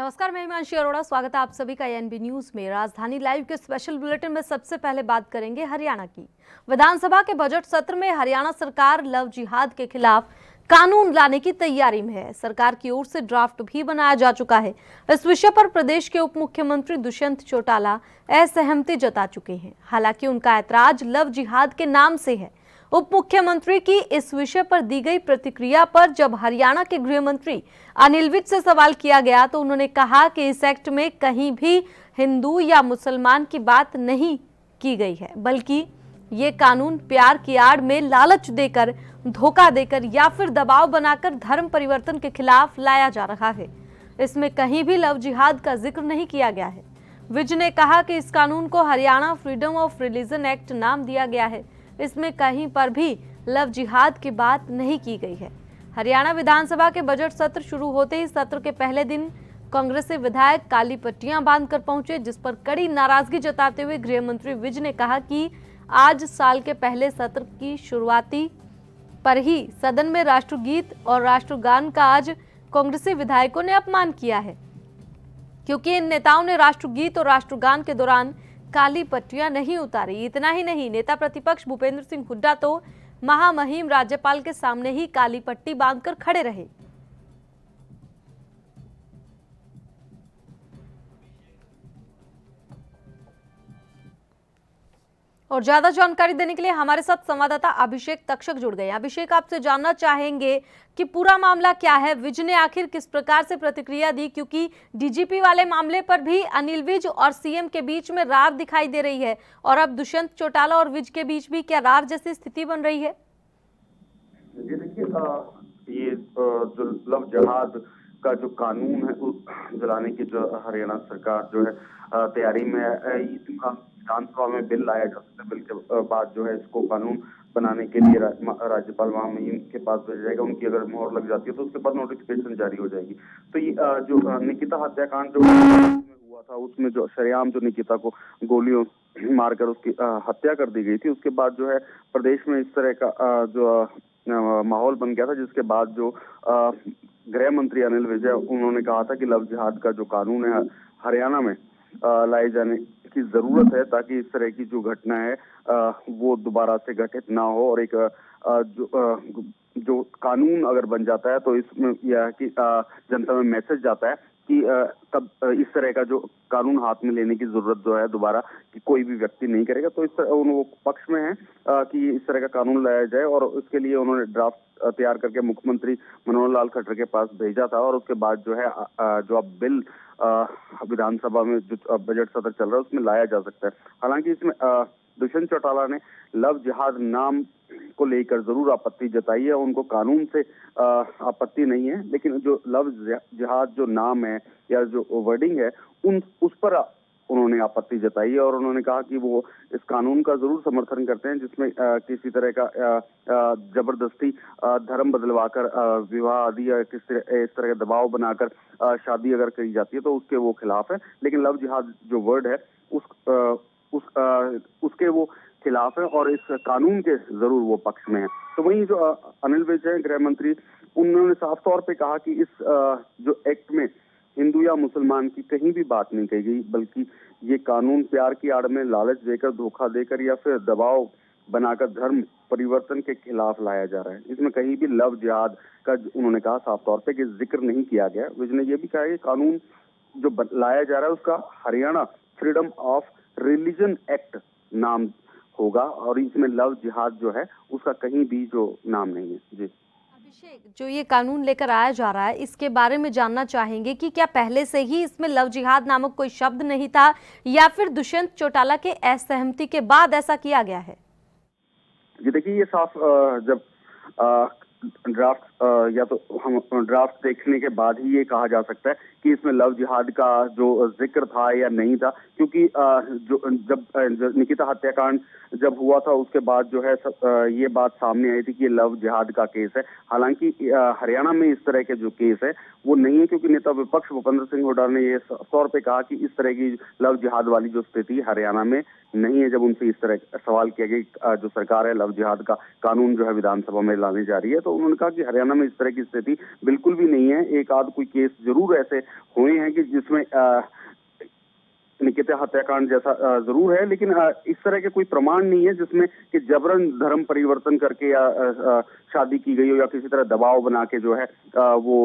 नमस्कार, मैं हिमांशी अरोड़ा। स्वागत है आप सभी का एएनबी न्यूज में। राजधानी लाइव के स्पेशल बुलेटिन में सबसे पहले बात करेंगे हरियाणा की। विधानसभा के बजट सत्र में हरियाणा सरकार लव जिहाद के खिलाफ कानून लाने की तैयारी में है। सरकार की ओर से ड्राफ्ट भी बनाया जा चुका है। इस विषय पर प्रदेश के उप मुख्यमंत्री दुष्यंत चौटाला असहमति जता चुके हैं। हालांकि उनका ऐतराज लव जिहाद के नाम से है। उप मुख्यमंत्री की इस विषय पर दी गई प्रतिक्रिया पर जब हरियाणा के गृह मंत्री अनिल विज से सवाल किया गया तो उन्होंने कहा कि इस एक्ट में कहीं भी हिंदू या मुसलमान की बात नहीं की गई है, बल्कि ये कानून प्यार की आड़ में लालच देकर, धोखा देकर या फिर दबाव बनाकर धर्म परिवर्तन के खिलाफ लाया जा रहा है। इसमें कहीं भी लव जिहाद का जिक्र नहीं किया गया है। विज ने कहा कि इस कानून को Haryana freedom of religion act नाम दिया गया है। इसमें कहीं पर भी लव जिहाद की बात नहीं की गई है। हरियाणा विधानसभा के बजट सत्र शुरू होते ही सत्र के पहले दिन कांग्रेसी विधायक काली पट्टियां बांधकर पहुंचे, जिस पर कड़ी नाराजगी जताते हुए गृह मंत्री विज ने कहा कि आज साल के पहले सत्र की शुरुआती पर ही सदन में राष्ट्रगीत और राष्ट्रगान का आज कांग्रेसी विधायकों ने अपमान किया है, क्योंकि इन नेताओं ने राष्ट्रगीत और राष्ट्रगान के दौरान काली पट्टियां नहीं उतारी। इतना ही नहीं, नेता प्रतिपक्ष भूपेंद्र सिंह हुड्डा तो महामहिम राज्यपाल के सामने ही काली पट्टी बांधकर खड़े रहे। और ज्यादा जानकारी देने के लिए हमारे साथ संवाददाता अभिषेक तक्षक जुड़ गए। अभिषेक, आपसे जानना चाहेंगे कि पूरा मामला क्या है, विज ने आखिर किस प्रकार से प्रतिक्रिया दी, क्योंकि डीजीपी वाले मामले पर भी अनिल विज और सीएम के बीच में रार दिखाई दे रही है, और अब दुष्यंत चौटाला और विज के बीच भी क्या रार जैसी स्थिति बन रही है? जी देखिए, ये जो लव जिहाद का जो कानून है उस जलाने की जो हरियाणा सरकार जो है तैयारी में है। विधानसभा में बिल लाया जा सकता है। बिल के बाद जो है इसको कानून बनाने के लिए राज्यपाल महामहिम के पास भेजा जाएगा। उनकी अगर मोहर लग जाती है तो उसके बाद नोटिफिकेशन जारी हो जाएगी। तो ये जो निकिता हत्याकांड जो हुआ था उसमें जो शरेआम जो निकिता को गोलियों मारकर उसकी हत्या कर दी गई थी, उसके बाद जो है प्रदेश में इस तरह का जो माहौल बन गया था, जिसके बाद जो गृह मंत्री अनिल विज उन्होंने कहा था कि लव जिहाद का जो कानून है हरियाणा में लाए जाने की जरूरत है, ताकि इस तरह की जो घटना है वो दोबारा से घटित ना हो। और एक जो कानून अगर बन जाता है तो इसमें यह कि जनता में मैसेज जाता है कि तब इस तरह का जो कानून हाथ में लेने की जरूरत जो है दोबारा कि कोई भी व्यक्ति नहीं करेगा। तो इस तरह वो पक्ष में है कि इस तरह का कानून लाया जाए, और उसके लिए उन्होंने ड्राफ्ट तैयार करके मुख्यमंत्री मनोहर लाल खट्टर के पास भेजा था। और उसके बाद जो है जो अब बिल विधानसभा में जो बजट सत्र चल रहा है उसमें लाया जा सकता है। हालांकि इसमें दुष्यंत चौटाला ने लव जिहाद नाम को लेकर जरूर आपत्ति जताई है। उनको कानून से आपत्ति नहीं है, लेकिन जो लव जिहाद जो नाम है या जो वर्डिंग है उस पर उन्होंने आपत्ति जताई है। और उन्होंने कहा कि वो इस कानून का जरूर समर्थन करते हैं जिसमें किसी तरह का जबरदस्ती धर्म बदलवाकर विवाह आदि या इस तरह का दबाव बनाकर शादी अगर करी जाती है तो उसके वो खिलाफ है। लेकिन लव जिहाद जो वर्ड है उसके वो खिलाफ है, और इस कानून के जरूर वो पक्ष में है। तो वहीं जो अनिल विज है गृह मंत्री, उन्होंने साफ तौर पे कहा कि इस जो एक्ट में हिंदू या मुसलमान की कहीं भी बात नहीं कही गई, बल्कि ये कानून प्यार की आड़ में लालच देकर, धोखा देकर या फिर दबाव बनाकर धर्म परिवर्तन के खिलाफ लाया जा रहा है। इसमें कहीं भी लव जिहाद का उन्होंने कहा साफ तौर पे कि जिक्र नहीं किया गया। विज ने यह भी कहा कि कानून जो लाया जा रहा है उसका Haryana freedom of religion act नाम होगा, और इसमें लव जिहाद जो है उसका कहीं भी जो नाम नहीं है। जी अभिषेक, जो ये कानून लेकर आया जा रहा है इसके बारे में जानना चाहेंगे कि क्या पहले से ही इसमें लव जिहाद नामक कोई शब्द नहीं था, या फिर दुष्यंत चौटाला के असहमति के बाद ऐसा किया गया है? जी देखिए, ये साफ जब ड्राफ्ट या तो हम ड्राफ्ट देखने के बाद ही ये कहा जा सकता है कि इसमें लव जिहाद का जो जिक्र था या नहीं था, क्योंकि जब निकिता हत्याकांड जब हुआ था उसके बाद जो है ये बात सामने आई थी कि ये लव जिहाद का केस है। हालांकि हरियाणा में इस तरह के जो केस है वो नहीं है, क्योंकि नेता विपक्ष भूपेंद्र सिंह हुड्डा ने ये तौर पे कहा कि इस तरह की लव जिहाद वाली जो स्थिति हरियाणा में नहीं है। जब उनसे इस तरह सवाल किया गया जो सरकार है लव जिहाद का कानून जो है विधानसभा में लाने जा रही है, तो उन्होंने कहा कि हरियाणा में इस तरह की स्थिति बिल्कुल भी नहीं है। एक आध कोई केस जरूर ऐसे हुए हैं कि जिसमें निकिता हत्याकांड जैसा जरूर है, लेकिन इस तरह के कोई प्रमाण नहीं है जिसमें कि जबरन धर्म परिवर्तन करके या शादी की गई हो या किसी तरह दबाव बना के जो है वो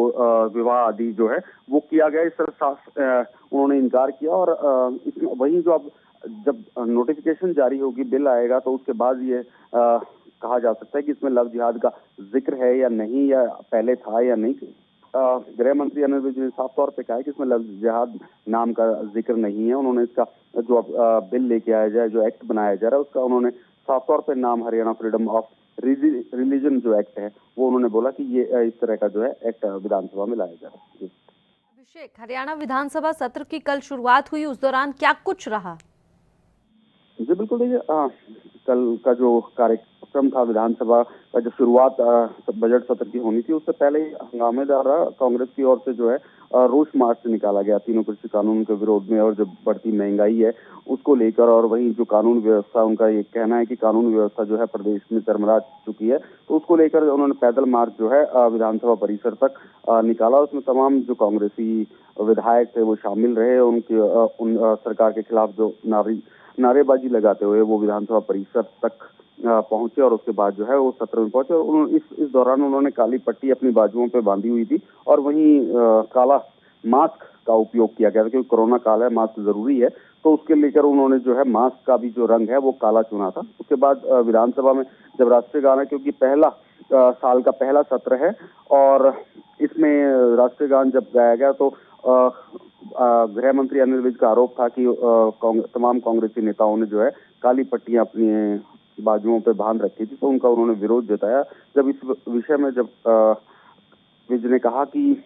विवाह आदि जो है वो किया गया। इस तरह साफ उन्होंने इनकार किया। और इसमें वही जो अब जब नोटिफिकेशन जारी होगी, बिल आएगा, तो उसके बाद ये कहा जा सकता है कि इसमें लव जिहाद का जिक्र है या नहीं, या पहले था या नहीं। गृह मंत्री अनिल विज ने साफ तौर पे कहा है कि इसमें लव जिहाद नाम का जिक्र नहीं है। उन्होंने इसका जो बिल लेके आया जाए, जो एक्ट बनाया जा रहा है, उसका उन्होंने साफ तौर पे नाम हरियाणा फ्रीडम ऑफ रिलीजन जो एक्ट है वो उन्होंने बोला कि ये इस तरह का जो है एक्ट विधानसभा में लाया जा रहा है। अभिषेक, हरियाणा विधानसभा सत्र की कल शुरुआत हुई, उस दौरान क्या कुछ रहा? जी बिल्कुल, देखिए कल का जो कार्यक्रम था विधानसभा का, जो शुरुआत बजट सत्र की होनी थी, उससे पहले ही हंगामेदार कांग्रेस की ओर से जो है रोष मार्च निकाला गया तीनों कृषि कानून के विरोध में, और जो बढ़ती महंगाई है उसको लेकर। और वहीं जो कानून व्यवस्था, उनका ये कहना है कि कानून व्यवस्था जो है प्रदेश में चरमरा चुकी है, तो उसको लेकर उन्होंने पैदल मार्च जो है विधानसभा परिसर तक निकाला। उसमें तमाम जो कांग्रेसी विधायक थे वो शामिल रहे। उन सरकार के खिलाफ जो नारेबाजी लगाते हुए वो विधानसभा परिसर तक पहुंचे, और उसके बाद जो है वो सत्र में पहुंचे। और इस दौरान उन्होंने काली पट्टी अपनी बाजुओं पे बांधी हुई थी, और वहीं काला मास्क का उपयोग किया गया था, क्योंकि कोरोना काल है, मास्क जरूरी है, तो उसके लेकर उन्होंने जो है मास्क का भी जो रंग है वो काला चुना था। उसके बाद विधानसभा में जब राष्ट्रीय गान है, क्योंकि पहला साल का पहला सत्र है, और इसमें राष्ट्रीय गान जब गाया गया तो गृह मंत्री अनिल विज का आरोप था कि तमाम कांग्रेसी नेताओं ने जो है काली पट्टियां अपनी बाजुओं पे बांध रखी थी, तो उनका उन्होंने विरोध जताया। जब इस विषय में जब विज ने कहा कि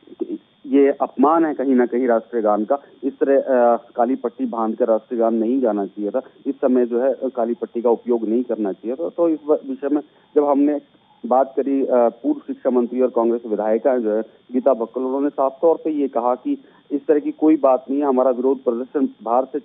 ये अपमान है कहीं ना कहीं राष्ट्रीय गान का, इस तरह काली पट्टी बांधकर राष्ट्रीय गान नहीं गाना चाहिए था, इस समय जो है काली पट्टी का उपयोग नहीं करना चाहिए था। तो इस विषय में जब हमने बात करी, पूर्व शिक्षा मंत्री और कांग्रेस विधायिका जो है गीता बक्कल, उन्होंने साफ तौर पे ये कहा कि इस तरह की कोई बात नहीं है, हमारा विरोध प्रदर्शन बाहर से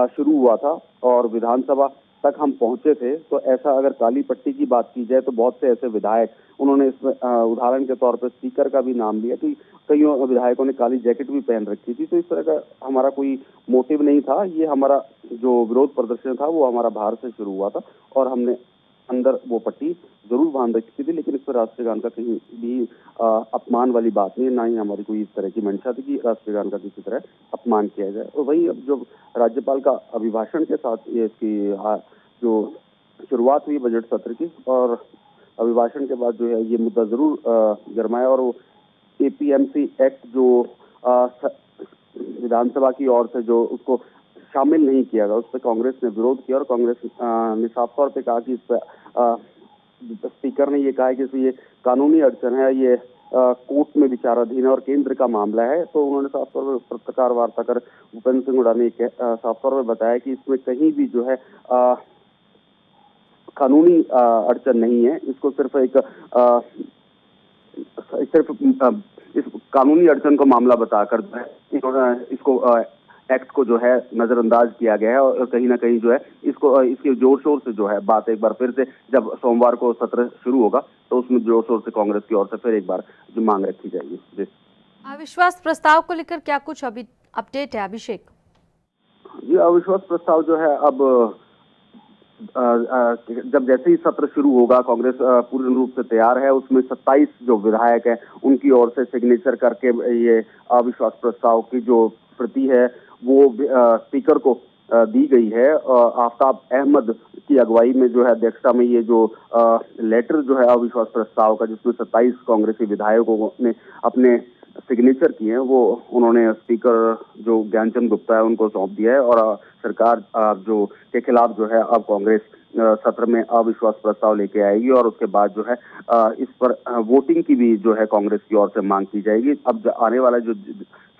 शुरू हुआ था और विधानसभा तक हम पहुंचे थे। तो ऐसा अगर काली पट्टी की बात की जाए तो बहुत से ऐसे विधायक, उन्होंने इसमें उदाहरण के तौर पर स्पीकर का भी नाम लिया कि कईयों विधायकों ने काली जैकेट भी पहन रखी थी। तो इस तरह का हमारा कोई मोटिव नहीं था। ये हमारा जो विरोध प्रदर्शन था वो हमारा बाहर से शुरू हुआ था, और हमने अंदर वो पट्टी जरूर बांध रखी थी, लेकिन इस पर राष्ट्रीय गान का कहीं भी अपमान वाली बात नहीं है, ना ही हमारी कोई इस तरह की मंशा थी कि राष्ट्रीय गान का किसी तरह अपमान किया जाए। और वही अब जो राज्यपाल का अभिभाषण के साथ ये इसकी जो शुरुआत हुई बजट सत्र की, और अभिभाषण के बाद जो है ये मुद्दा जरूर गरमाया, और वो एपीएमसी एक्ट जो विधानसभा की ओर से जो उसको शामिल नहीं किया गया, उस पर कांग्रेस ने विरोध किया, और कांग्रेस ने साफ तौर पे कहा कि इस पर स्पीकर ने ये कहा है कि इसमें ये कानूनी अड़चन है, ये कोर्ट में विचाराधीन है और केंद्र का मामला है। तो उन्होंने साफ तौर पर पत्रकार वार्ता कर भूपेंद्र सिंह हुड्डा ने साफ तौर पर बताया कि इसमें कहीं भी जो है कानूनी अड़चन नहीं है, इसको सिर्फ इस कानूनी अड़चन को मामला बताकर जो है इसको एक्ट को जो है नजरअंदाज किया गया है, और कहीं ना कहीं जो है इसके जोर शोर से जो है बात एक बार फिर से जब सोमवार को सत्र शुरू होगा तो उसमें जोर शोर से कांग्रेस की ओर से फिर एक बार जो मांग रखी जाएगी। जी, अविश्वास प्रस्ताव को लेकर क्या कुछ अभी अपडेट है अभिषेक? जी, अविश्वास प्रस्ताव जो है अब जब जैसे ही सत्र शुरू होगा, कांग्रेस पूर्ण रूप से तैयार है। उसमें 27 जो विधायक हैं उनकी ओर से सिग्नेचर करके ये अविश्वास प्रस्ताव की जो प्रति है वो स्पीकर को दी गई है। आफ्ताब अहमद की अगुवाई में जो है अध्यक्षता में ये जो लेटर जो है अविश्वास प्रस्ताव का, जिसमें 27 कांग्रेसी विधायकों ने अपने सिग्नेचर किए हैं, वो उन्होंने स्पीकर जो ज्ञानचंद गुप्ता है उनको सौंप दिया है। और सरकार जो के खिलाफ जो है अब कांग्रेस सत्र में अविश्वास प्रस्ताव लेके आएगी, और उसके बाद जो है इस पर वोटिंग की भी जो है कांग्रेस की ओर से मांग की जाएगी। अब आने वाला जो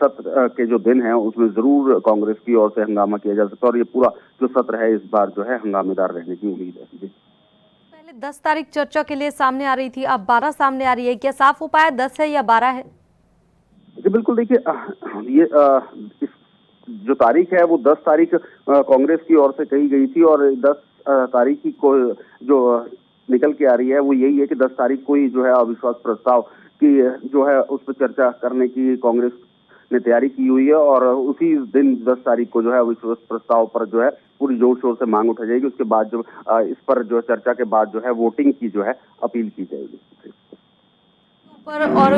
सत्र के जो दिन है उसमें जरूर कांग्रेस की ओर से हंगामा किया जा सकता है, और ये पूरा जो सत्र है इस बार जो है हंगामेदार रहने की उम्मीद है। जी, पहले 10 तारीख चर्चा के लिए सामने आ रही थी, अब 12 सामने आ रही है, क्या साफ हो पाया 10 है या 12 है? जी बिल्कुल, देखिए ये इस जो तारीख है वो 10 तारीख कांग्रेस की ओर से कही गई थी, और 10 तारीख को जो निकल के आ रही है वो यही है कि 10 तारीख को ही जो है अविश्वास प्रस्ताव की जो है उस पर चर्चा करने की कांग्रेस ने तैयारी की हुई है और उसी दिन 10 तारीख को जो है अविश्वास प्रस्ताव पर जो है पूरी जोर शोर से मांग उठाई जाएगी। उसके बाद जो इस पर जो चर्चा के बाद जो है वोटिंग की जो है अपील की जाएगी। पर और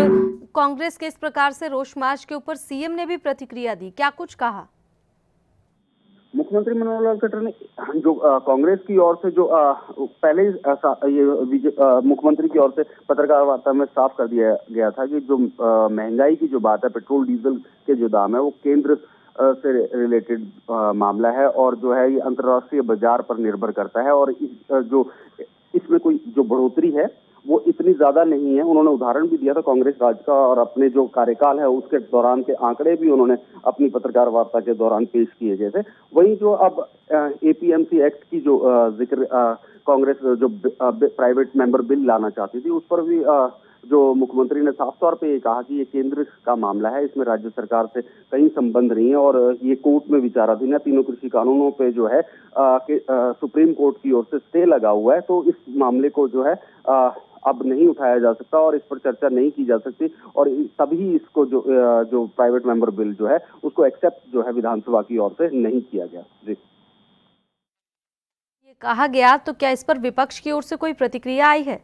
कांग्रेस के इस प्रकार से रोष मार्च के ऊपर सीएम ने भी प्रतिक्रिया दी, क्या कुछ कहा? मुख्यमंत्री मनोहर लाल खट्टर ने जो कांग्रेस की ओर से जो पहले ये मुख्यमंत्री की ओर से पत्रकार वार्ता में साफ कर दिया गया था कि जो महंगाई की जो बात है, पेट्रोल डीजल के जो दाम है वो केंद्र से रिलेटेड मामला है और जो है ये अंतर्राष्ट्रीय बाजार पर निर्भर करता है और इसमें कोई जो बढ़ोतरी है वो इतनी ज्यादा नहीं है। उन्होंने उदाहरण भी दिया था कांग्रेस राज का और अपने जो कार्यकाल है उसके दौरान के आंकड़े भी उन्होंने अपनी पत्रकार वार्ता के दौरान पेश किए गए थे। वहीं जो अब एपीएमसी एक्ट की जो जिक्र कांग्रेस जो प्राइवेट मेंबर बिल लाना चाहती थी उस पर भी जो मुख्यमंत्री ने साफ तौर पे ये कहा कि ये केंद्र का मामला है, इसमें राज्य सरकार से कहीं संबंध नहीं है और ये कोर्ट में विचाराधीन है। तीनों कृषि कानूनों पे जो है सुप्रीम कोर्ट की ओर से स्टे लगा हुआ है, तो इस मामले को जो है अब नहीं उठाया जा सकता और इस पर चर्चा नहीं की जा सकती और तभी इसको जो प्राइवेट मेंबर बिल जो है उसको एक्सेप्ट जो है विधानसभा की ओर से नहीं किया गया। जी, ये कहा गया, तो क्या इस पर विपक्ष की ओर से कोई प्रतिक्रिया आई है?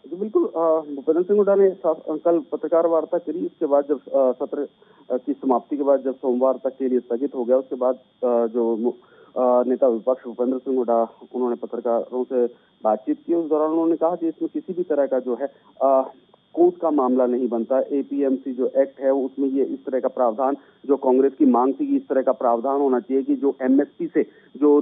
जी बिल्कुल, भूपेंद्र सिंह हुड्डा ने कल पत्रकार वार्ता करी। उसके बाद जब सत्र की समाप्ति के बाद जब सोमवार तक के लिए स्थगित हो गया उसके बाद जो नेता विपक्ष भूपेंद्र सिंह हुड्डा उन्होंने पत्रकारों से बातचीत की। उस दौरान उन्होंने कहा कि इसमें किसी भी तरह का जो है कोर्ट का मामला नहीं बनता। एपीएमसी जो एक्ट है उसमें ये इस तरह का प्रावधान जो कांग्रेस की मांग थी, इस तरह का प्रावधान होना चाहिए कि जो एमएसपी से जो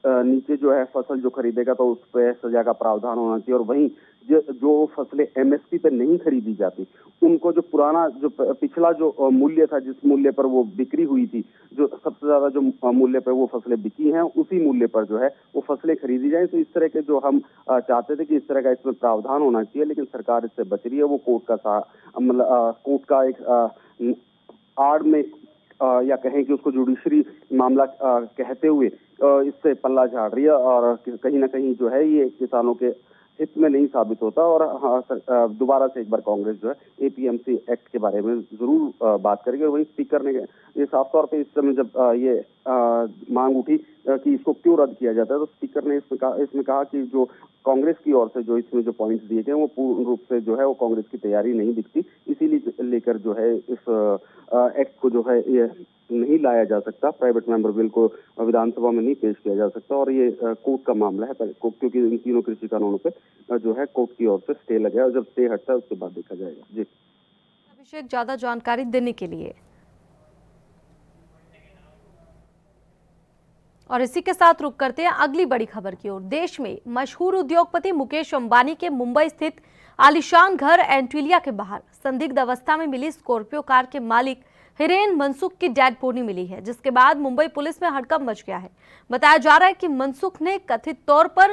नीचे जो है फसल जो खरीदेगा तो उस पर सजा का प्रावधान होना चाहिए और वहीं जो फसलें एमएसपी पे नहीं खरीदी जाती उनको जो पुराना जो पिछला जो मूल्य था, जिस मूल्य पर वो बिक्री हुई थी, जो सबसे ज्यादा जो मूल्य पर वो फसलें बिकी हैं उसी मूल्य पर जो है वो फसलें खरीदी जाएं। तो इस तरह के जो हम चाहते थे कि इस तरह का इसमें प्रावधान होना चाहिए, लेकिन सरकार इससे बच रही है। वो कोर्ट का एक आड़ में या कहें कि उसको जुडिशरी मामला कहते हुए इससे पल्ला झाड़ रही है और कहीं ना कहीं जो है ये किसानों के हित में नहीं साबित होता और दोबारा से एक बार कांग्रेस जो है एपीएमसी एक्ट के बारे में जरूर बात करेगी। और वहीं स्पीकर ने ये साफ तौर पे इस समय जब ये मांग उठी कि इसको क्यों रद्द किया जाता है तो स्पीकर ने इसमें कहा कि जो कांग्रेस की ओर से जो इसमें जो पॉइंट्स दिए गए वो पूर्ण रूप से जो है वो कांग्रेस की तैयारी नहीं दिखती, इसीलिए लेकर जो है इस एक्ट को जो है ये नहीं लाया जा सकता, प्राइवेट मेंबर बिल को विधानसभा में नहीं पेश किया जा सकता और ये कोर्ट का मामला है क्योंकि इन तीनों कृषि कानूनों पे जो है कोर्ट की ओर से स्टे लगा है और जब स्टे हटता है उसके बाद देखा जाएगा। जी अभिषेक, ज्यादा जानकारी देने के लिए। और इसी के साथ रुक करते हैं अगली बड़ी खबर की ओर। देश में मशहूर उद्योगपति मुकेश अंबानी के मुंबई स्थित आलीशान घर एंटिलिया के बाहर संदिग्ध अवस्था में मिली स्कॉर्पियो कार के मालिक हिरेन मनसुख की डेड बॉडी मिली है, जिसके बाद मुंबई पुलिस में हड़कंप मच गया है। बताया जा रहा है कि मनसुख ने कथित तौर पर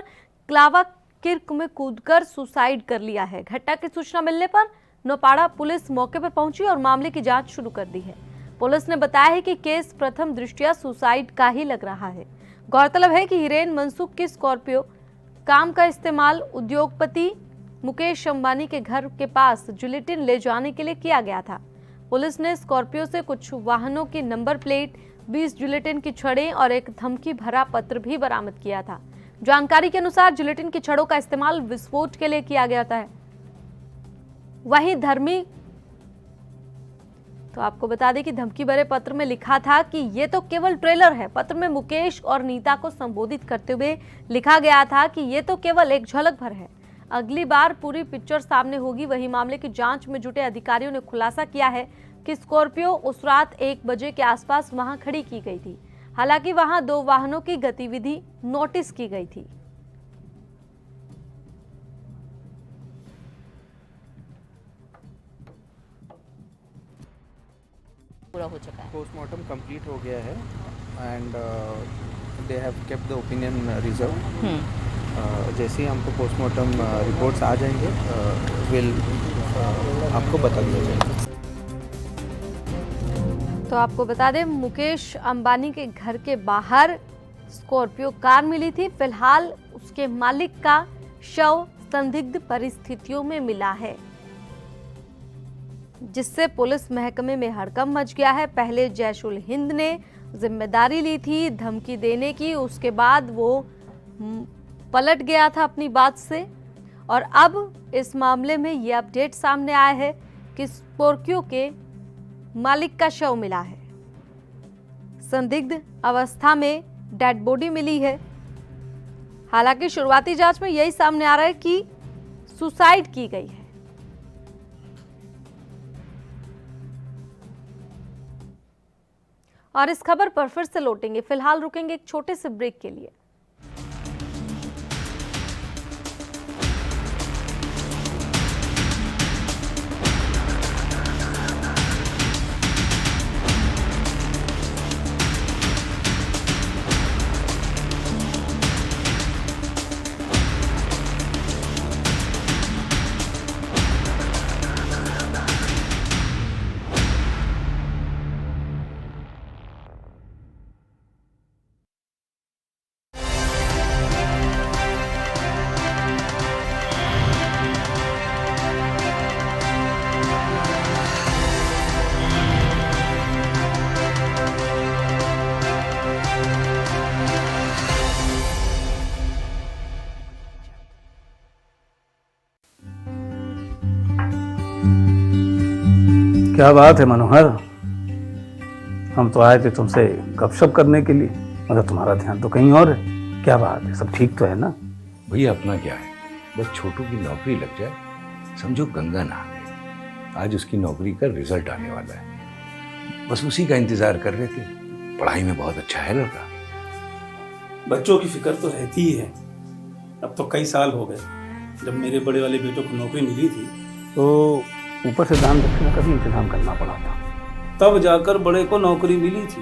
क्लावा किर्क में कूदकर सुसाइड कर लिया है। घटना की सूचना मिलने पर नौपाड़ा पुलिस मौके पर पहुंची और मामले की जांच शुरू कर दी है। पुलिस ने बताया है कि केस प्रथम दृष्टया सुसाइड का ही लग रहा है। गौरतलब है कि हिरेन मनसुख की स्कॉर्पियो काम का इस्तेमाल उद्योगपति मुकेश अंबानी के घर के पास जिलेटिन ले जाने के लिए किया गया था। पुलिस ने स्कॉर्पियो से कुछ वाहनों की नंबर प्लेट, 20 जिलेटिन की छड़ें और एक धमकी भरा पत्र भी बरामद किया था। जानकारी के अनुसार जिलेटिन की छड़ों का इस्तेमाल विस्फोट के लिए किया गया था। वहीं तो आपको बता दें कि धमकी भरे पत्र में लिखा था कि ये तो केवल ट्रेलर है। पत्र में मुकेश और नीता को संबोधित करते हुए लिखा गया था कि ये तो केवल एक झलक भर है, अगली बार पूरी पिक्चर सामने होगी। वहीं मामले की जांच में जुटे अधिकारियों ने खुलासा किया है कि स्कॉर्पियो उस रात 1 बजे के आसपास वहां खड़ी की गई थी। हालांकि वहां 2 वाहनों की गतिविधि नोटिस की गई थी। पूरा हो चुका है। पोस्टमार्टम कंप्लीट हो गया है and they have kept the opinion reserve. जैसे ही हमको पोस्टमार्टम रिपोर्ट्स आ जाएंगे विल आपको बता दिया जाएगा। तो आपको बता दें, मुकेश अंबानी के घर के बाहर स्कॉर्पियो कार मिली थी। फिलहाल उसके मालिक का शव संदिग्ध परिस्थितियों में मिला है, जिससे पुलिस महकमे में हड़कंप मच गया है। पहले जैश-उल हिंद ने जिम्मेदारी ली थी धमकी देने की, उसके बाद वो पलट गया था अपनी बात से, और अब इस मामले में ये अपडेट सामने आया है कि स्कॉर्पियो के मालिक का शव मिला है। संदिग्ध अवस्था में डेड बॉडी मिली है। हालांकि शुरुआती जांच में यही सामने आ रहा है कि सुसाइड की गई है। और इस खबर पर फिर से लौटेंगे, फिलहाल रुकेंगे एक छोटे से ब्रेक के लिए। क्या बात है मनोहर, हम तो आए थे तुमसे गपशप करने के लिए, मगर तुम्हारा ध्यान तो कहीं और है। क्या बात है, सब ठीक तो है ना? भैया अपना क्या है, बस छोटू की नौकरी लग जाए, समझो गंगा नहा गई। आज उसकी नौकरी का रिजल्ट आने वाला है, बस उसी का इंतजार कर रहे थे। पढ़ाई में बहुत अच्छा है लड़का। बच्चों की फिक्र तो रहती ही है। अब तो कई साल हो गए जब मेरे बड़े वाले बेटों को नौकरी मिली थी, तो ऊपर से दान दक्षिणा का भी इंतजाम करना पड़ा था, तब जाकर बड़े को नौकरी मिली थी।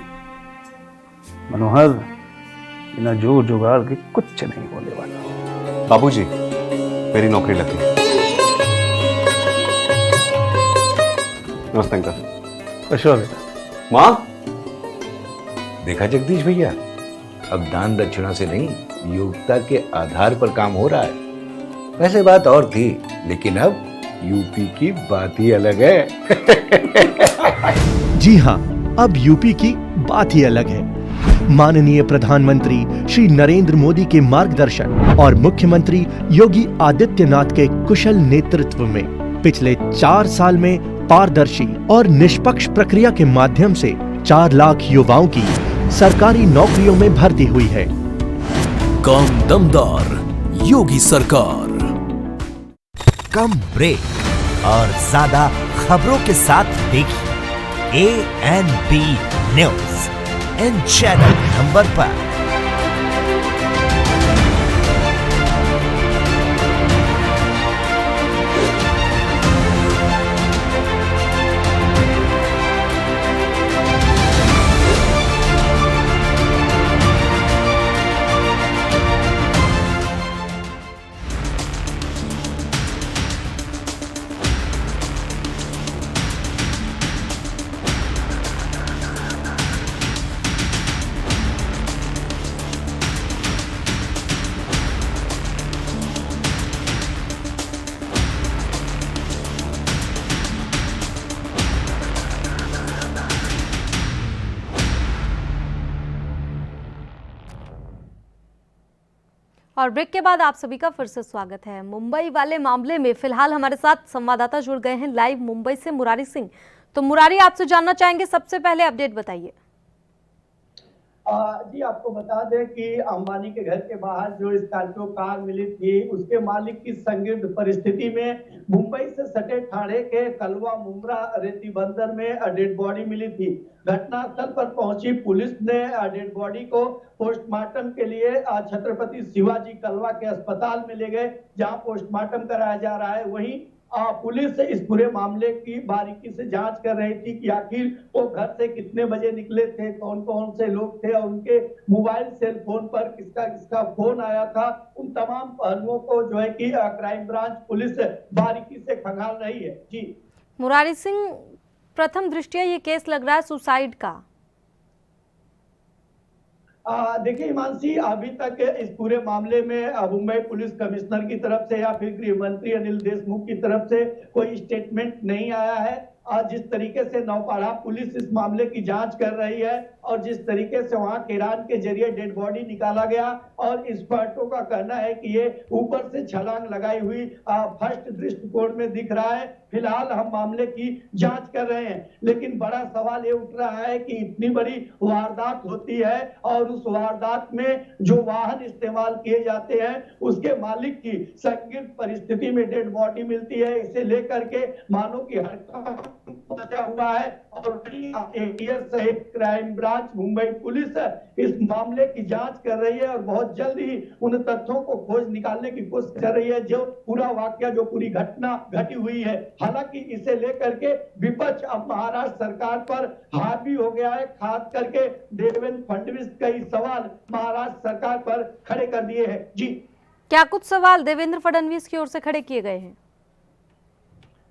मनोहर बिना जोर जुगाड़ के कुछ नहीं होने वाला। बाबूजी, मेरी नौकरी लग गई। नमस्ते अंकल। अशोक, माँ, देखा जगदीश भैया, अब दान दक्षिणा से नहीं, योग्यता के आधार पर काम हो रहा है। वैसे बात और थी, लेकिन अब यूपी की बात ही अलग है। जी हाँ, अब यूपी की बात ही अलग है। माननीय प्रधानमंत्री श्री नरेंद्र मोदी के मार्गदर्शन और मुख्यमंत्री योगी आदित्यनाथ के कुशल नेतृत्व में पिछले 4 साल में पारदर्शी और निष्पक्ष प्रक्रिया के माध्यम से 4 लाख युवाओं की सरकारी नौकरियों में भर्ती हुई है। कम दमदार योगी सरकार। कम ब्रेक और ज्यादा खबरों के साथ देखिए ANB news in channel number पर। और ब्रेक के बाद आप सभी का फिर से स्वागत है। मुंबई वाले मामले में फिलहाल हमारे साथ संवाददाता जुड़ गए हैं लाइव मुंबई से, मुरारी सिंह। तो मुरारी, आपसे जानना चाहेंगे, सबसे पहले अपडेट बताइए। जी, आपको बता दें कि अंबानी के घर के बाहर जो स्कॉर्पियो कार मिली थी, उसके मालिक की संदिग्ध परिस्थिति में मुंबई से सटे ठाणे के कलवा मुमरा रेती बंदर में डेड बॉडी मिली थी। घटनास्थल पर पहुंची पुलिस ने डेड बॉडी को पोस्टमार्टम के लिए छत्रपति शिवाजी कलवा के अस्पताल में ले गए, जहां पोस्टमार्टम कराया जा रहा है। वहीं पुलिस इस पूरे मामले की बारीकी से जांच कर रही थी कि आखिर वो घर से कितने बजे निकले थे, कौन कौन से लोग थे और उनके मोबाइल सेल फोन पर किसका किसका फोन आया था। उन तमाम पहलुओं को जो है कि क्राइम ब्रांच पुलिस बारीकी से खंगाल रही है। जी मुरारी सिंह, प्रथम दृष्टया ये केस लग रहा है सुसाइड का। देखिए हिमांशी, अभी तक इस पूरे मामले में मुंबई पुलिस कमिश्नर की तरफ से या फिर गृह मंत्री अनिल देशमुख की तरफ से कोई स्टेटमेंट नहीं आया है। जिस तरीके से नौपाड़ा पुलिस इस मामले की जांच कर रही है और जिस तरीके से वहां केरान के जरिए डेड बॉडी निकाला गया और एक्सपर्टों का कहना है कि ये ऊपर से छलांग लगाई हुई फर्स्ट दृष्टिकोण में दिख रहा है। फिलहाल हम मामले की जांच कर रहे हैं, लेकिन बड़ा सवाल ये उठ रहा है कि इतनी बड़ी वारदात होती है और उस वारदात में जो वाहन इस्तेमाल किए जाते हैं उसके मालिक की संदिग्ध परिस्थिति में डेड बॉडी मिलती है। इसे लेकर के मानो की हड़कंप मचा हुआ है और एटीएस सहित क्राइम ब्रांच मुंबई पुलिस इस मामले की जांच कर रही है और बहुत जल्द ही उन तथ्यों को खोज निकालने की कोशिश कर रही है जो पूरा वाकया, जो पूरी घटना घटी हुई है। हालांकि इसे लेकर के विपक्ष अब महाराष्ट्र सरकार पर हावी हो गया है, खास करके देवेंद्र फडणवीस कई सवाल महाराष्ट्र सरकार पर खड़े कर दिए हैं। जी, क्या कुछ सवाल देवेंद्र फडणवीस की ओर से खड़े किए गए हैं?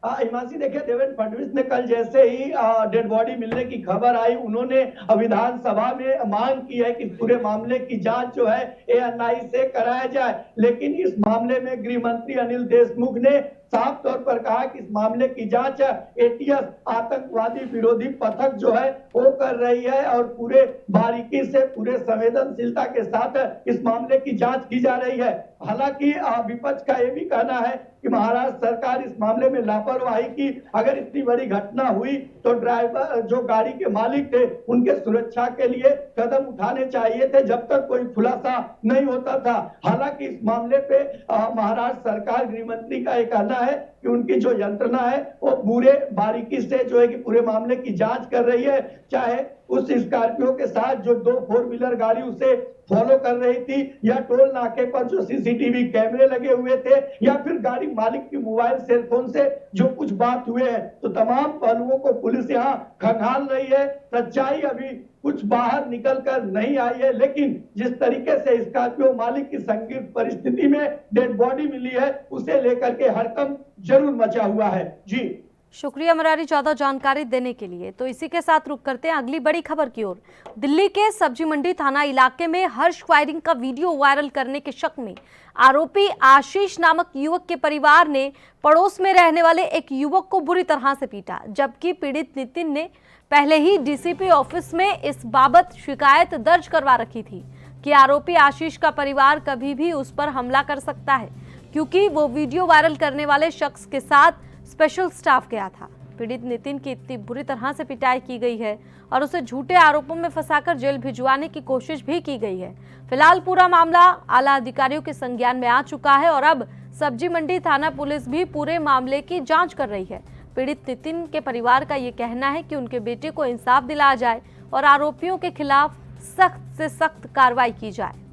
हिमांशी, देखिए देवेंद्र फडणवीस ने कल जैसे ही डेड बॉडी मिलने की खबर आई, उन्होंने विधानसभा में मांग की है कि पूरे मामले की जांच जो है एएनआई से कराया जाए। लेकिन इस मामले में गृह मंत्री अनिल देशमुख ने साफ तौर पर कहा कि इस मामले की जांच एटीएस आतंकवादी विरोधी पथक जो है वो कर रही है और पूरे बारीकी से, पूरे संवेदनशीलता के साथ इस मामले की जांच की जा रही है। हालांकि विपक्ष का ये भी कहना है कि महाराष्ट्र सरकार इस मामले में लापरवाही की। अगर इतनी बड़ी घटना हुई तो ड्राइवर, जो गाड़ी के मालिक थे, उनके सुरक्षा के लिए कदम उठाने चाहिए थे जब तक कोई खुलासा नहीं होता था। हालांकि इस मामले पे महाराष्ट्र सरकार, गृह मंत्री का ये कहना है कि उनकी जो यंत्रणा है वो पूरे बारीकी से जो है कि पूरे मामले की जांच कर रही है। चाहे उस स्कॉर्पियो के साथ जो 2 4 व्हीलर गाड़ी उसे फॉलो कर रही थी, या टोल नाके पर जो सीसीटीवी कैमरे लगे हुए थे, या फिर गाड़ी मालिक की मोबाइल सेल फोन से जो कुछ बात हुए हैं, तो तमाम पहलुओं को पुलिस यहाँ खंगाल रही है। सच्चाई अभी कुछ बाहर निकल कर नहीं आई है, लेकिन जिस तरीके से स्कॉर्पियो मालिक की संदिग्ध परिस्थिति में डेड बॉडी मिली है, उसे लेकर के हड़कंप जरूर मचा हुआ है। जी, शुक्रिया मुरारी, ज्यादा जानकारी देने के लिए। तो इसी के साथ रुक करते हैं अगली बड़ी खबर की ओर। दिल्ली के सब्जी मंडी थाना इलाके में हर्ष फायरिंग का वीडियो वायरल करने के शक में आरोपी आशीष नामक युवक के परिवार ने पड़ोस में रहने वाले एक युवक को बुरी तरह से पीटा, जबकि पीड़ित नितिन ने पहले ही डीसीपी ऑफिस में इस बाबत शिकायत दर्ज करवा रखी थी कि आरोपी आशीष का परिवार कभी भी उस पर हमला कर सकता है, क्योंकि वो वीडियो वायरल करने वाले शख्स के साथ स्पेशल स्टाफ गया था। पीड़ित नितिन की इतनी बुरी तरह से पिटाई की गई है और उसे झूठे आरोपों में फंसाकर जेल भिजवाने की कोशिश भी की गई है। फिलहाल पूरा मामला आला अधिकारियों के संज्ञान में आ चुका है और अब सब्जी मंडी थाना पुलिस भी पूरे मामले की जांच कर रही है। पीड़ित नितिन के परिवार का ये कहना है कि उनके बेटे को इंसाफ दिलाया जाए और आरोपियों के खिलाफ सख्त से सख्त कार्रवाई की जाए।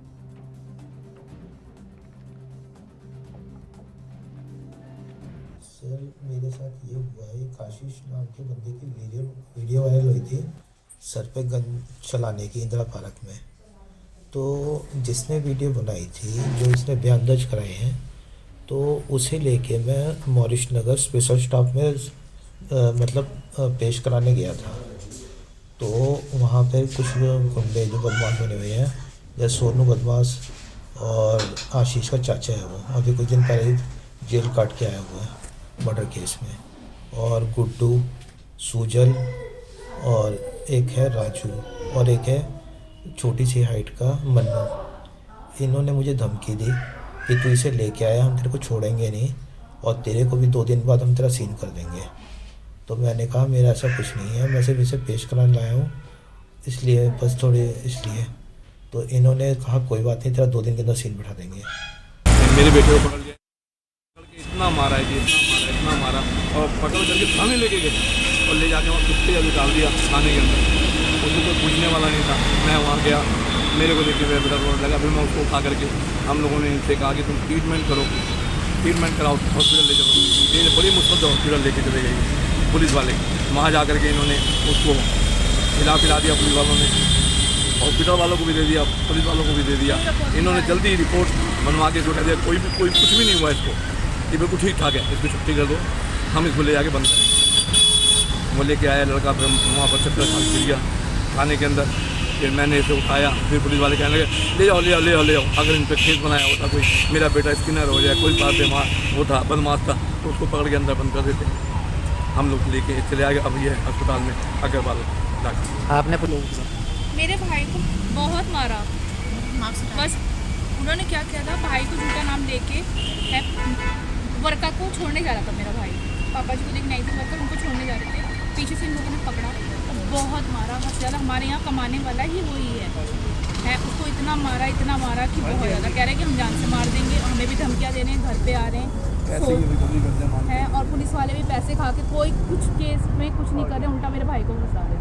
सर, मेरे साथ ये हुआ है, आशीष नाम के बंदे की वीडियो वायरल हुई थी सर पे गन चलाने की इंदिरा पार्क में। तो जिसने वीडियो बनाई थी, जो इसने बयान दर्ज कराए हैं, तो उसे लेके मैं मॉरिश नगर स्पेशल स्टाफ में पेश कराने गया था। तो वहाँ पे कुछ गुंडे जो बदमाश बने हुए हैं, जैसे सोनू बदमाश और आशीष का चाचा है, वो अभी कुछ दिन पहले जेल काट के आया हुआ है मर्डर केस में, और गुड्डू, सूजल और एक है राजू और एक है छोटी सी हाइट का मन्नू। इन्होंने मुझे धमकी दी कि तू इसे लेके आया, हम तेरे को छोड़ेंगे नहीं और तेरे को भी 2 दिन बाद हम तेरा सीन कर देंगे। तो मैंने कहा मेरा ऐसा कुछ नहीं है, मैं सिर्फ इसे पेश कराने लाया हूँ, इसलिए बस थोड़े इसलिए। तो इन्होंने कहा कोई बात नहीं, तेरा 2 दिन के अंदर सीन बिठा देंगे। मेरे बेटे को पकड़ लिया, इतना मारा है, इतना मारा और पकड़ करके थाने लेके गए और ले जाके वहाँ कुत्ते अभी डाल दिया थाने के अंदर। उसको कोई पूछने वाला नहीं था। मैं वहाँ गया, मेरे को देख के मेरा बेटा रोने लगा। फिर मैं उसको उठा करके हम लोगों ने इनसे कहा कि तुम ट्रीटमेंट कराओ, हॉस्पिटल ले चलो। ये बड़ी मुश्किल से हॉस्पिटल लेके चले गए पुलिस वाले। वहाँ जा करके इन्होंने उसको पिला दिया पुलिस वालों ने, हॉस्पिटल वालों को भी दे दिया, पुलिस वालों को भी दे दिया। इन्होंने जल्दी ही रिपोर्ट बनवा के जो कह दिया कोई कुछ भी नहीं हुआ इसको, ये बिल्कुल ठीक ठाक है, इसकी छुट्टी कर दो, हम इसको ले जाके बंद करें। वो लेके आया लड़का, फिर वहाँ पर चक्कर खा गिर गया थाने के अंदर। फिर मैंने इसे उठाया, फिर पुलिस वाले कहने लगे ले जाओ ले जाओ ले जाओ ले जाओ, अगर इन पर केस बनाया होता कोई, मेरा बेटा स्किनर हो जाए, कोई बात वो था बदमाश था, तो उसको पकड़ के अंदर बंद कर देते। हम लोग लेके चले आ गए अब ये अस्पताल में अग्रवाल डॉक्टर। आपने मेरे भाई को बहुत मारा, बस उन्होंने क्या किया था, भाई को झूठा नाम लेके वर्का को छोड़ने जा रहा था मेरा भाई, पापा जी को देखने आई थी वर्कर, उनको छोड़ने जा रहे थे, पीछे से इन लोगों ने पकड़ा और बहुत मारा, हद ज़्यादा हमारे यहाँ कमाने वाला ही वही है, उसको इतना मारा कि बहुत ज़्यादा कह रहे हैं कि हम जान से मार देंगे, हमें भी धमकियाँ दे रहे हैं, घर पे आ रहे हैं है, और पुलिस वाले भी पैसे खा के कोई कुछ केस में कुछ नहीं कर रहे, उल्टा मेरे भाई को फंसा रहे।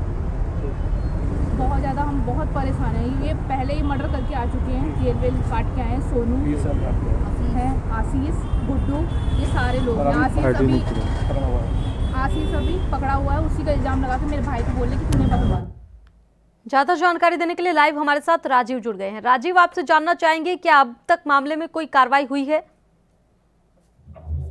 बहुत ज़्यादा हम बहुत परेशान हैं, ये पहले ही मर्डर करके आ चुके हैं, जेल वेल काट के आए हैं, सोनू है, आशीष, गुड्डू, ये सारे लोग हैं, आशीष अभी पकड़ा हुआ है, उसी का इल्ज़ाम लगा के मेरे भाई को बोले कि तूने पकड़ा। ज़्यादा जानकारी देने के लिए लाइव हमारे साथ राजीव जुड़ गए हैं। राजीव, आपसे जानना चाहेंगे कि अब तक मामले में कोई कार्रवाई हुई है?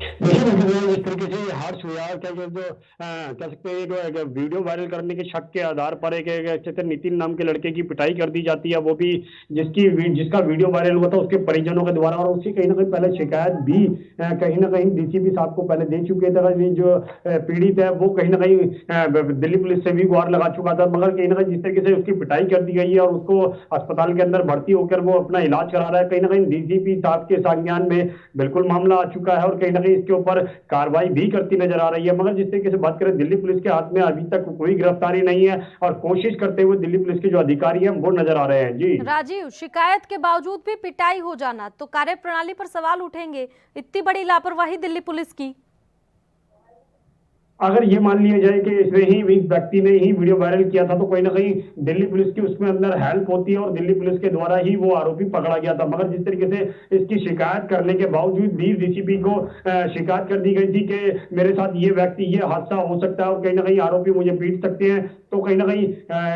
इस तरीके से हार्श हुआ क्या जो कह सकते हैं एक वीडियो वायरल करने के शक के आधार पर एक नितिन नाम के लड़के की पिटाई कर दी जाती है, वो भी जिसका वीडियो वायरल हुआ था उसके परिजनों के द्वारा, और उसकी कहीं ना कहीं पहले शिकायत भी कहीं ना कहीं डीसीपी साहब को पहले दे चुके थे। जो पीड़ित है वो कहीं ना कहीं दिल्ली पुलिस से भी गुहार लगा चुका था, मगर कहीं ना कहीं जिस तरीके से उसकी पिटाई कर दी गई है और उसको अस्पताल के अंदर भर्ती होकर वो अपना इलाज करा रहा है, कहीं ना कहीं डीसीपी साहब के संज्ञान में बिल्कुल मामला आ चुका है और कहीं ना कहीं इसके ऊपर कार्रवाई भी करती नजर आ रही है। मगर जिस तरीके से बात करें, दिल्ली पुलिस के हाथ में अभी तक कोई गिरफ्तारी नहीं है और कोशिश करते हुए दिल्ली पुलिस के जो अधिकारी हैं वो नजर आ रहे हैं। जी राजीव, शिकायत के बावजूद भी पिटाई हो जाना तो कार्यप्रणाली पर सवाल उठेंगे, इतनी बड़ी लापरवाही दिल्ली पुलिस की। अगर ये मान लिया जाए कि इसने ही इस व्यक्ति ने ही वीडियो वायरल किया था तो कहीं ना कहीं दिल्ली पुलिस की उसमें अंदर हेल्प होती है और दिल्ली पुलिस के द्वारा ही वो आरोपी पकड़ा गया था। मगर जिस तरीके से इसकी शिकायत करने के बावजूद भी डीसीपी को शिकायत कर दी गई थी कि मेरे साथ ये व्यक्ति ये हादसा हो सकता है और कहीं ना कहीं आरोपी मुझे पीट सकते हैं, तो कहीं ना कहीं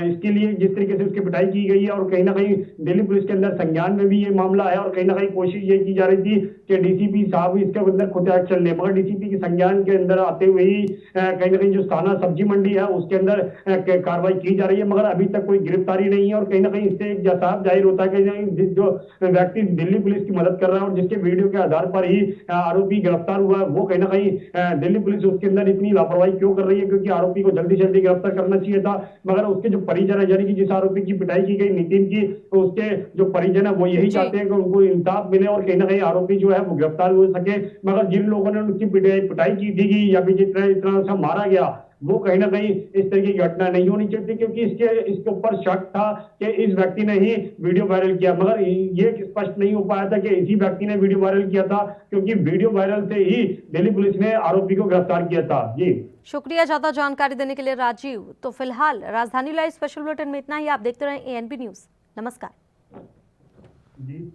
इसके लिए जिस तरीके से उसकी पिटाई की गई है और कहीं ना कहीं दिल्ली पुलिस के अंदर संज्ञान में भी ये मामला है और कहीं ना कहीं कोशिश ये की जा रही थी कि डीसीपी साहब इसके अंदर खुद एक्शन ले, मगर डीसीपी के संज्ञान के अंदर आते हुए ही कहीं ना कहीं जो स्थाना सब्जी मंडी है उसके अंदर कार्रवाई की जा रही है, मगर अभी तक कोई गिरफ्तारी नहीं है और कहीं ना कहीं इससे एक साफ जाहिर होता है कि जो व्यक्ति दिल्ली पुलिस की मदद कर रहा है और जिसके वीडियो के आधार पर ही आरोपी गिरफ्तार हुआ है वो कहीं ना कहीं दिल्ली पुलिस उसके अंदर इतनी लापरवाही क्यों कर रही है, क्योंकि आरोपी को जल्दी से जल्दी गिरफ्तार करना चाहिए था। मगर उसके जो परिजन है, यानी कि जिस आरोपी की पिटाई की गई नितिन की, तो उसके जो परिजन है वो यही चाहते हैं कि उनको इंसाफ मिले और कहीं ना कहीं आरोपी जो है वो गिरफ्तार हो सके। मगर जिन लोगों ने उसकी पिटाई की थी या फिर जितना सा मारा गया वो कहीं ना कहीं इस तरीके की घटना नहीं होनी चाहिए, क्योंकि इसके ऊपर शक था कि इस व्यक्ति ने ही वीडियो वायरल किया, मगर ये स्पष्ट नहीं हो पाया था कि इसी व्यक्ति ने वीडियो वायरल किया था, क्योंकि वीडियो वायरल से ही दिल्ली पुलिस ने आरोपी को गिरफ्तार किया था। जी शुक्रिया ज्यादा जानकारी देने के लिए राजीव। तो फिलहाल राजधानी लाइव स्पेशल बुलेटिन में इतना ही। आप देखते रहें ANB न्यूज। नमस्कार। जी।